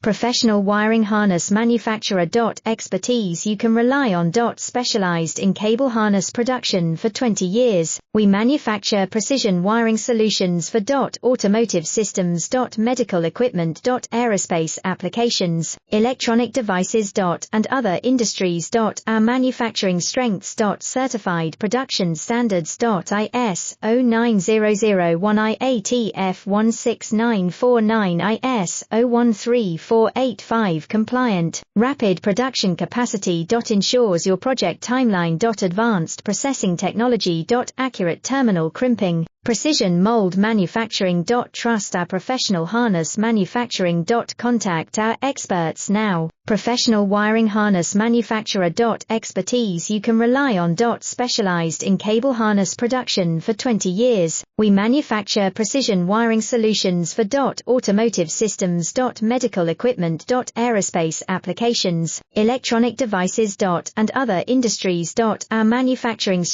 Professional wiring harness manufacturer. Expertise you can rely on. Specialized in cable harness production for 20 years, we manufacture precision wiring solutions for automotive systems. Medical equipment. Aerospace applications, electronic devices. And other industries. Our manufacturing strengths. Certified production standards. ISO 9001 IATF 16949 ISO 13485 compliant. Rapid production capacity. Ensures your project timeline. Advanced processing technology. Accurate terminal crimping. Precision mold manufacturing. Trust our professional harness manufacturing. Contact our experts now. Professional wiring harness manufacturer. Expertise you can rely on. Specialized in cable harness production for 20 years, we manufacture precision wiring solutions for automotive systems. Medical equipment. Aerospace applications, electronic devices. And other industries. Our manufacturing